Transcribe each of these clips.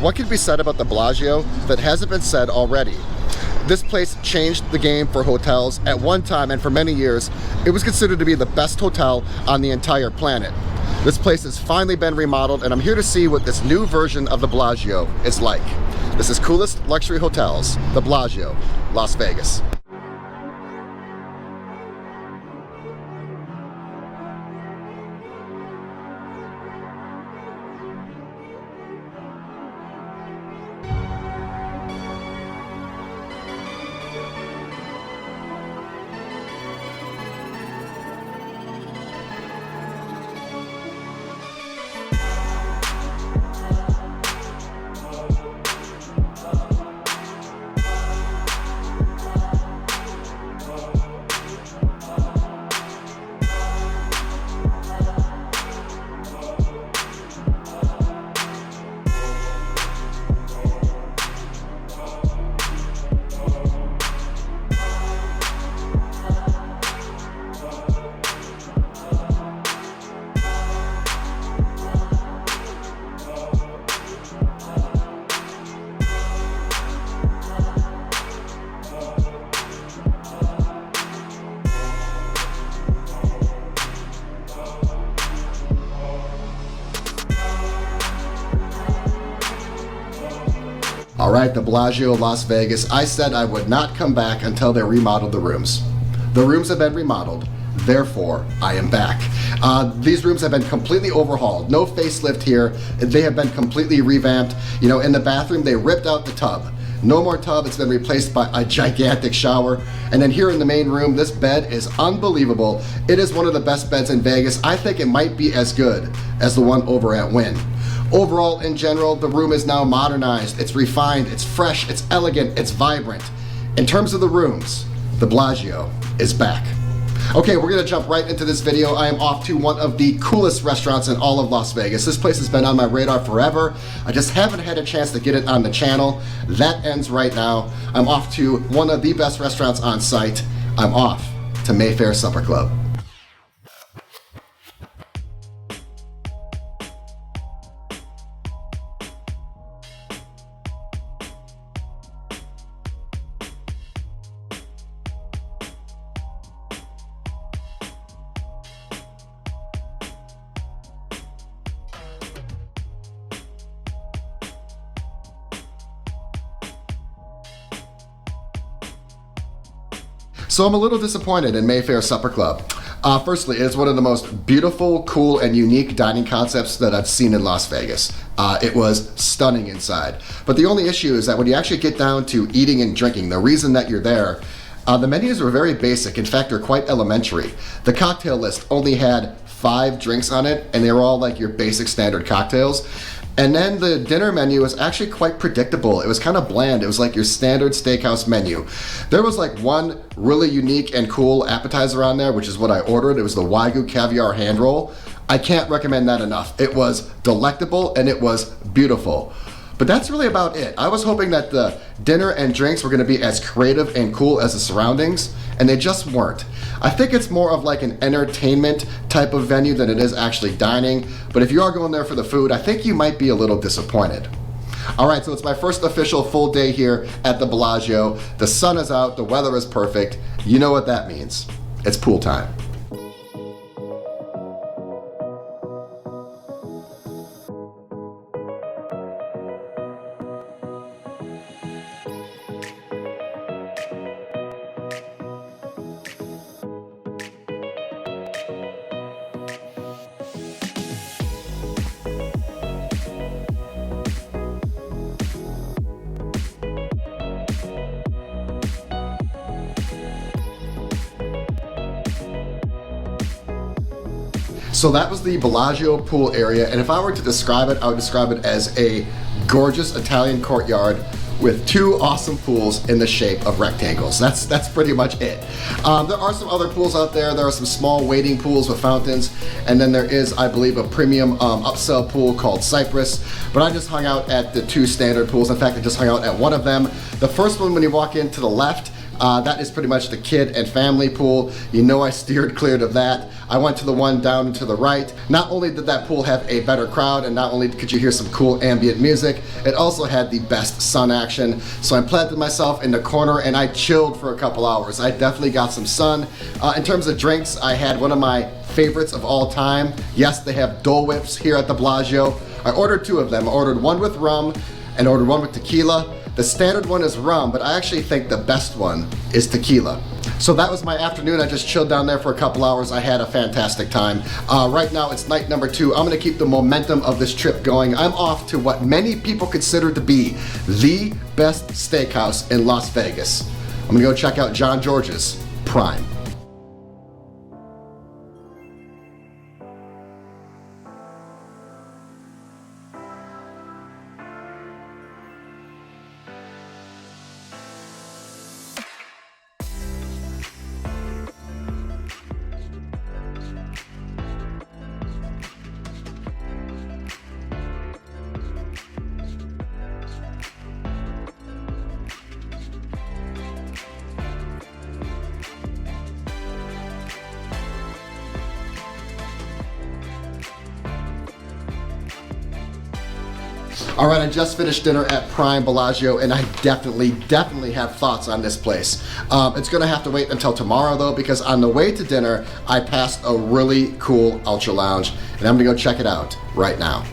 what can be said about the Bellagio that hasn't been said already? This place changed the game for hotels. At one time and for many years, it was considered to be the best hotel on the entire planet. This place has finally been remodeled, and I'm here to see what this new version of the Bellagio is like. This is Coolest Luxury Hotels, the Bellagio, Las Vegas. All right, the Bellagio, Las Vegas. I said I would not come back until they remodeled the rooms. The rooms have been remodeled, therefore I am back. These rooms have been completely overhauled. No facelift here. They have been completely revamped. You know, in the bathroom, they ripped out the tub. No more tub, it's been replaced by a gigantic shower. And then here in the main room, this bed is unbelievable. It is one of the best beds in Vegas. I think it might be as good as the one over at Wynn. Overall, in general, the room is now modernized, it's refined, it's fresh, it's elegant, it's vibrant. In terms of the rooms, the Bellagio is back. Okay, we're gonna jump right into this video. I am off to one of the coolest restaurants in all of Las Vegas. This place has been on my radar forever. I just haven't had a chance to get it on the channel. That ends right now. I'm off to one of the best restaurants on site. I'm off to Mayfair Supper Club. So I'm a little disappointed in Mayfair Supper Club. Firstly, it's one of the most beautiful, cool, and unique dining concepts that I've seen in Las Vegas. It was stunning inside. But the only issue is that when you actually get down to eating and drinking, the reason that you're there, the menus were very basic. In fact, they're quite elementary. The cocktail list only had 5 drinks on it, and they were all like your basic standard cocktails. And then the dinner menu was actually quite predictable. It was kind of bland. It was like your standard steakhouse menu. There was like one really unique and cool appetizer on there, which is what I ordered. It was the Wagyu caviar hand roll. I can't recommend that enough. It was delectable and it was beautiful. But that's really about it. I was hoping that the dinner and drinks were gonna be as creative and cool as the surroundings, and they just weren't. I think it's more of like an entertainment type of venue than it is actually dining, but if you are going there for the food, I think you might be a little disappointed. All right, so it's my first official full day here at the Bellagio. The sun is out, the weather is perfect. You know what that means. It's pool time. So that was the Bellagio pool area, and if I were to describe it, I would describe it as a gorgeous Italian courtyard with 2 awesome pools in the shape of rectangles. That's pretty much it. There are some other pools out there. There are some small wading pools with fountains, and then there is, I believe, a premium upsell pool called Cypress, but I just hung out at the 2 standard pools. In fact, I just hung out at one of them. The first one, when you walk in to the left, That is pretty much the kid and family pool. You know I steered clear of that. I went to the one down to the right. Not only did that pool have a better crowd, and not only could you hear some cool ambient music, it also had the best sun action. So I planted myself in the corner and I chilled for a couple hours. I definitely got some sun. In terms of drinks, I had one of my favorites of all time. Yes, they have Dole Whips here at the Bellagio. I ordered two of them. I ordered one with rum and ordered one with tequila. The standard one is rum, but I actually think the best one is tequila. So that was my afternoon. I just chilled down there for a couple hours. I had a fantastic time. Right now it's night number 2. I'm gonna keep the momentum of this trip going. I'm off to what many people consider to be the best steakhouse in Las Vegas. I'm gonna go check out John George's Prime. All right, I just finished dinner at Prime Bellagio, and I definitely have thoughts on this place. It's gonna have to wait until tomorrow though, because on the way to dinner, I passed a really cool Ultra Lounge, and I'm gonna go check it out right now.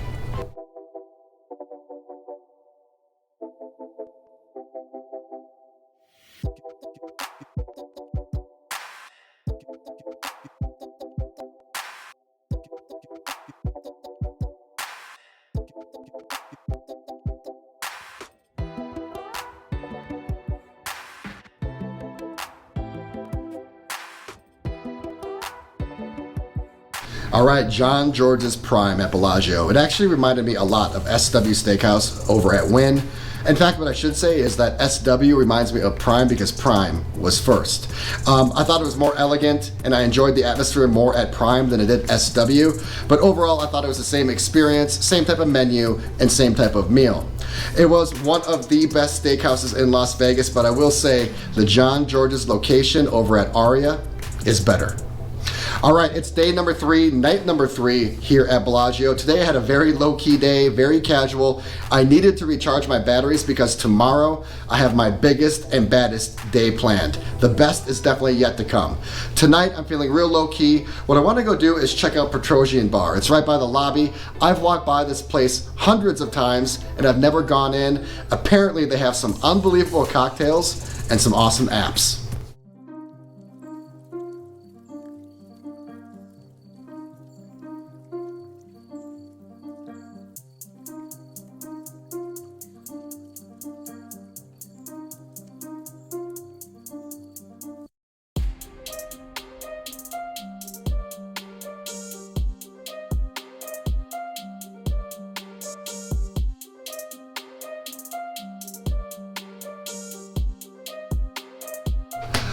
All right, John George's Prime at Bellagio. It actually reminded me a lot of SW Steakhouse over at Wynn. In fact, what I should say is that SW reminds me of Prime because Prime was first. I thought it was more elegant, and I enjoyed the atmosphere more at Prime than I did SW, but overall I thought it was the same experience, same type of menu, and same type of meal. It was one of the best steakhouses in Las Vegas, but I will say the John George's location over at Aria is better. All right, it's day number 3, night number 3 here at Bellagio. Today I had a very low-key day, very casual. I needed to recharge my batteries because tomorrow I have my biggest and baddest day planned. The best is definitely yet to come. Tonight I'm feeling real low-key. What I want to go do is check out Petrossian Bar. It's right by the lobby. I've walked by this place hundreds of times and I've never gone in. Apparently they have some unbelievable cocktails and some awesome apps.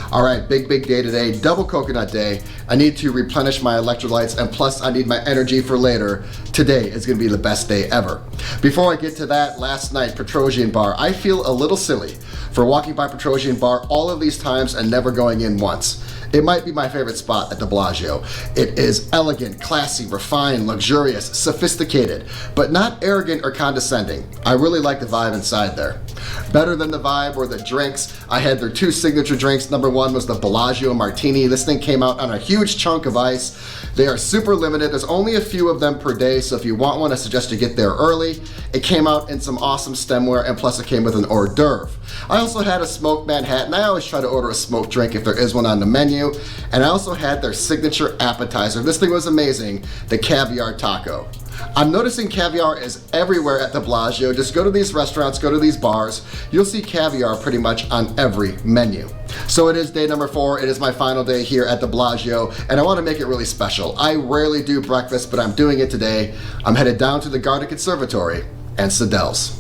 All right, big day today, double coconut day. I need to replenish my electrolytes, and plus I need my energy for later. Today is gonna be the best day ever. Before I get to that, last night, Petrossian Bar. I feel a little silly for walking by Petrossian Bar all of these times and never going in once. It might be my favorite spot at the Bellagio. It is elegant, classy, refined, luxurious, sophisticated, but not arrogant or condescending. I really like the vibe inside there. Better than the vibe or the drinks, I had their 2 signature drinks. Number 1 was the Bellagio Martini. This thing came out on a huge chunk of ice. They are super limited. There's only a few of them per day, so if you want one, I suggest you get there early. It came out in some awesome stemware, and plus it came with an hors d'oeuvre. I also had a smoked Manhattan. I always try to order a smoked drink if there is one on the menu. And I also had their signature appetizer. This thing was amazing, the caviar taco. I'm noticing caviar is everywhere at the Bellagio. Just go to these restaurants, go to these bars, you'll see caviar pretty much on every menu. So it is day number 4. It is my final day here at the Bellagio, and I want to make it really special. I rarely do breakfast, but I'm doing it today. I'm headed down to the Garden Conservatory and Sadelle's.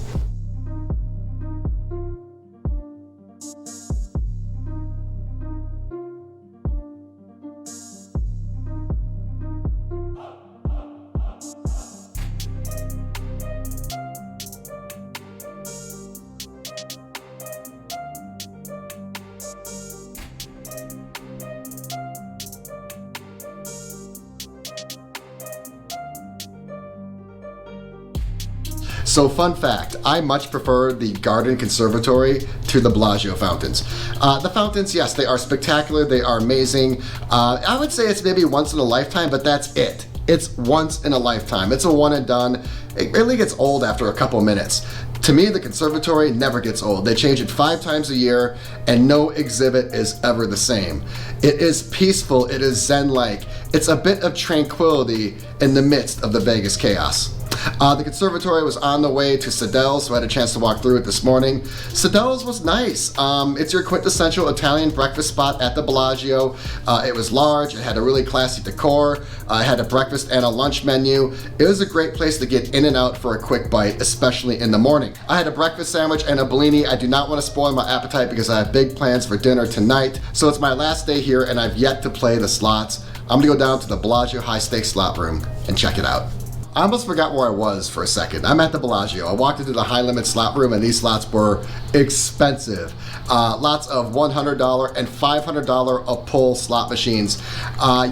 So fun fact, I much prefer the Garden Conservatory to the Bellagio fountains. The fountains, yes, they are spectacular, they are amazing. I would say it's maybe once in a lifetime, but that's it. It's once in a lifetime. It's a one and done. It really gets old after a couple minutes. To me, the conservatory never gets old. They change it 5 times a year, and no exhibit is ever the same. It is peaceful, it is zen-like. It's a bit of tranquility in the midst of the Vegas chaos. The conservatory was on the way to Sadelle, so I had a chance to walk through it this morning. Sadelle's was nice. It's your quintessential Italian breakfast spot at the Bellagio. It was large, it had a really classy decor, it had a breakfast and a lunch menu. It was a great place to get in and out for a quick bite, especially in the morning. I had a breakfast sandwich and a Bellini. I do not want to spoil my appetite because I have big plans for dinner tonight. So it's my last day here and I've yet to play the slots. I'm gonna go down to the Bellagio high stakes slot room and check it out. I almost forgot where I was for a second. I'm at the Bellagio. I walked into the high limit slot room and these slots were expensive. Lots of $100 and $500 a pull slot machines.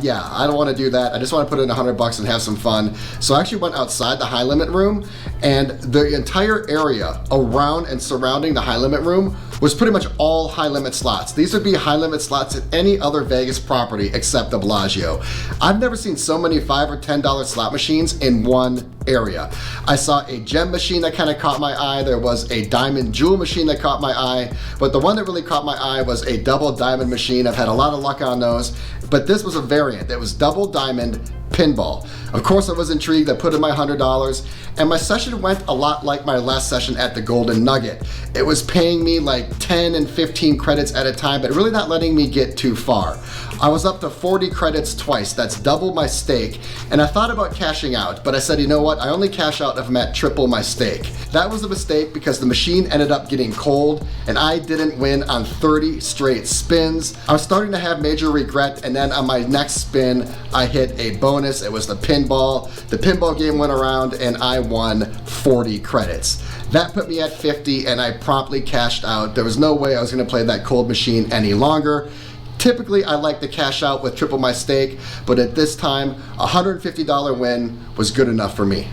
Yeah, I don't want to do that. I just want to put in $100 and have some fun. So I actually went outside the high limit room, and the entire area around and surrounding the high limit room was pretty much all high limit slots. These would be high limit slots at any other Vegas property except the Bellagio. I've never seen so many $5 or $10 slot machines in one area. I saw a gem machine that kind of caught my eye. There was a diamond jewel machine that caught my eye, but the one that really caught my eye was a double diamond machine. I've had a lot of luck on those, but this was a variant. It was double diamond pinball. Of course I was intrigued. I put in my $100, and my session went a lot like my last session at the Golden Nugget. It was paying me like 10 and 15 credits at a time, but really not letting me get too far. I was up to 40 credits twice. That's double my stake, and I thought about cashing out, but I said, you know what? I only cash out if I'm at triple my stake. That was a mistake because the machine ended up getting cold, and I didn't win on 30 straight spins. I was starting to have major regret, and then on my next spin, I hit a bonus. It was the pinball. The pinball game went around, and I won 40 credits. That put me at 50, and I promptly cashed out. There was no way I was gonna play that cold machine any longer. Typically, I like to cash out with triple my stake, but at this time, a $150 win was good enough for me.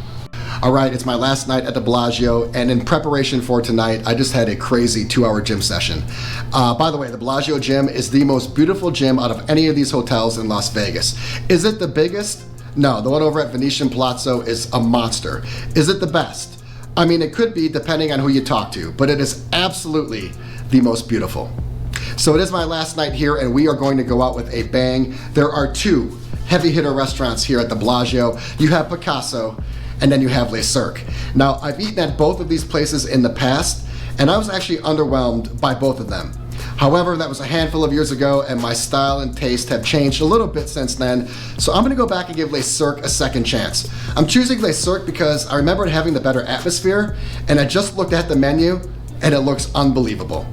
All right, it's my last night at the Bellagio, and in preparation for tonight, I just had a crazy 2-hour gym session. By the way, the Bellagio gym is the most beautiful gym out of any of these hotels in Las Vegas. Is it the biggest? No, the one over at Venetian Palazzo is a monster. Is it the best? I mean, it could be depending on who you talk to, but it is absolutely the most beautiful. So it is my last night here, and we are going to go out with a bang. There are 2 heavy hitter restaurants here at the Bellagio. You have Picasso, and then you have Les Cirque. Now, I've eaten at both of these places in the past, and I was actually underwhelmed by both of them. However, that was a handful of years ago, and my style and taste have changed a little bit since then, so I'm gonna go back and give Les Cirque a second chance. I'm choosing Les Cirque because I remembered having the better atmosphere, and I just looked at the menu, and it looks unbelievable.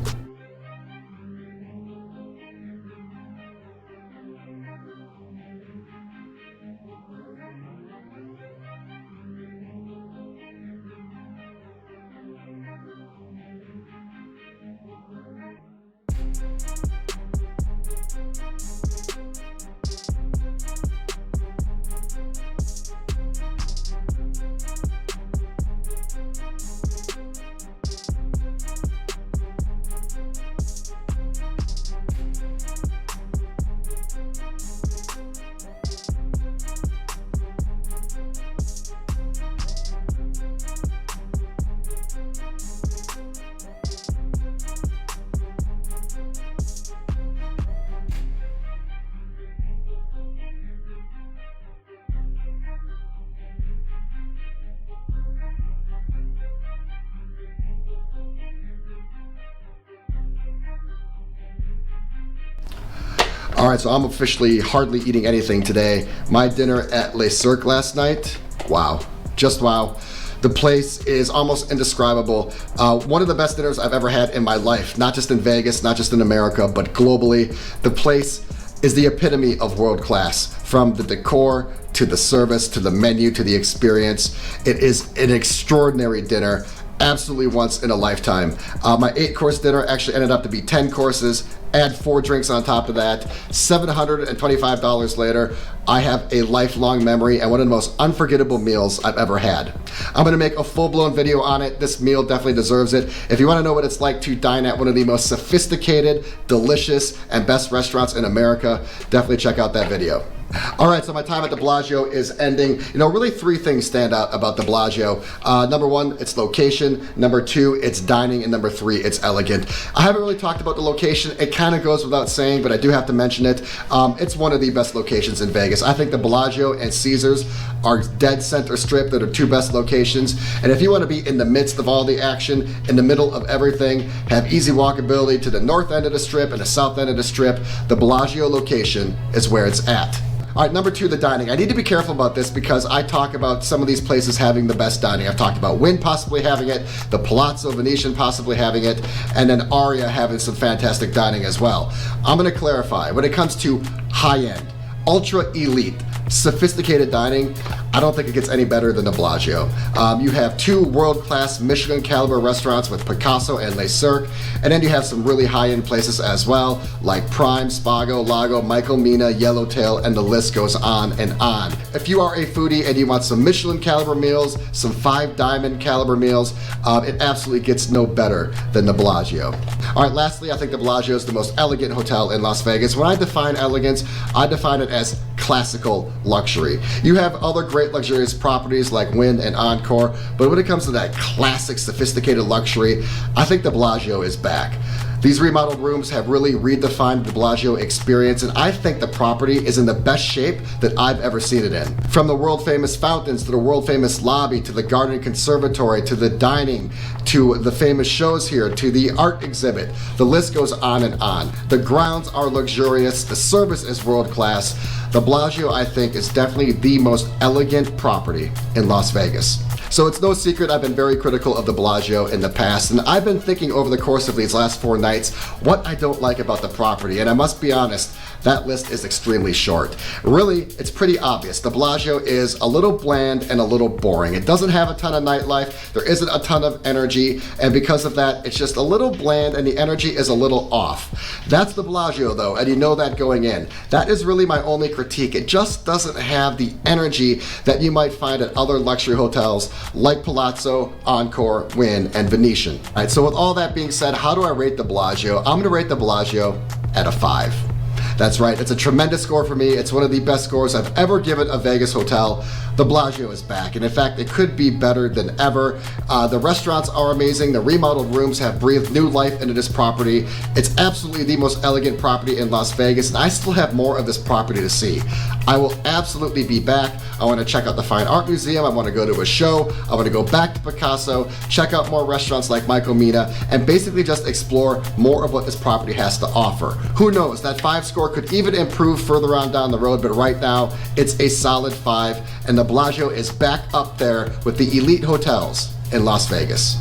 All right, so I'm officially hardly eating anything today. My dinner at Les Cirque last night, wow, just wow. The place is almost indescribable. One of the best dinners I've ever had in my life, not just in Vegas, not just in America, but globally. The place is the epitome of world class, from the decor to the service to the menu to the experience. It is an extraordinary dinner. Absolutely once in a lifetime. My 8-course dinner actually ended up to be 10 courses, add 4 drinks on top of that. $725 later, I have a lifelong memory and one of the most unforgettable meals I've ever had. I'm gonna make a full-blown video on it. This meal definitely deserves it. If you wanna know what it's like to dine at one of the most sophisticated, delicious, and best restaurants in America, definitely check out that video. All right, so my time at the Bellagio is ending. You know, really three things stand out about the Bellagio. Number one, its location. Number two, its dining. And number three, it's elegant. I haven't really talked about the location. It kind of goes without saying, but I do have to mention it. It's one of the best locations in Vegas. I think the Bellagio and Caesars are dead center strip. They're the two best locations. And if you want to be in the midst of all the action, in the middle of everything, have easy walkability to the north end of the strip and the south end of the strip, the Bellagio location is where it's at. All right, number two, the dining. I need to be careful about this because I talk about some of these places having the best dining. I've talked about Wynn possibly having it, the Palazzo Venetian possibly having it, and then Aria having some fantastic dining as well. I'm gonna clarify, when it comes to high-end, ultra elite, sophisticated dining, I don't think it gets any better than the Bellagio. You have two world-class Michelin caliber restaurants with Picasso and Le Cirque, and then you have some really high-end places as well, like Prime, Spago, Lago, Michael Mina, Yellowtail, and the list goes on and on. If you are a foodie and you want some Michelin caliber meals, some 5 diamond caliber meals, it absolutely gets no better than the Bellagio. All right, lastly, I think the Bellagio is the most elegant hotel in Las Vegas. When I define elegance, I define it as classical luxury. You have other great luxurious properties like Wynn and Encore, but when it comes to that classic sophisticated luxury, I think the Bellagio is back. These remodeled rooms have really redefined the Bellagio experience, and I think the property is in the best shape that I've ever seen it in. From the world famous fountains to the world famous lobby to the garden conservatory to the dining to the famous shows here to the art exhibit, the list goes on and on. The grounds are luxurious, the service is world class. The Bellagio, I think, is definitely the most elegant property in Las Vegas. So it's no secret I've been very critical of the Bellagio in the past, and I've been thinking over the course of these last 4 nights what I don't like about the property, and I must be honest, that list is extremely short. Really, it's pretty obvious. The Bellagio is a little bland and a little boring. It doesn't have a ton of nightlife, there isn't a ton of energy, and because of that, it's just a little bland and the energy is a little off. That's the Bellagio though, and you know that going in. That is really my only critique. It just doesn't have the energy that you might find at other luxury hotels like Palazzo, Encore, Wynn, and Venetian. All right, so with all that being said, how do I rate the Bellagio? I'm gonna rate the Bellagio at a 5. That's right, it's a tremendous score for me. It's one of the best scores I've ever given a Vegas hotel. The Bellagio is back, and in fact, it could be better than ever. The restaurants are amazing. The remodeled rooms have breathed new life into this property. It's absolutely the most elegant property in Las Vegas, and I still have more of this property to see. I will absolutely be back. I want to check out the Fine Art Museum. I want to go to a show. I want to go back to Picasso, check out more restaurants like Michael Mina, and basically just explore more of what this property has to offer. Who knows, that 5 score could even improve further on down the road, but right now, it's a solid 5, and the Bellagio is back up there with the elite hotels in Las Vegas.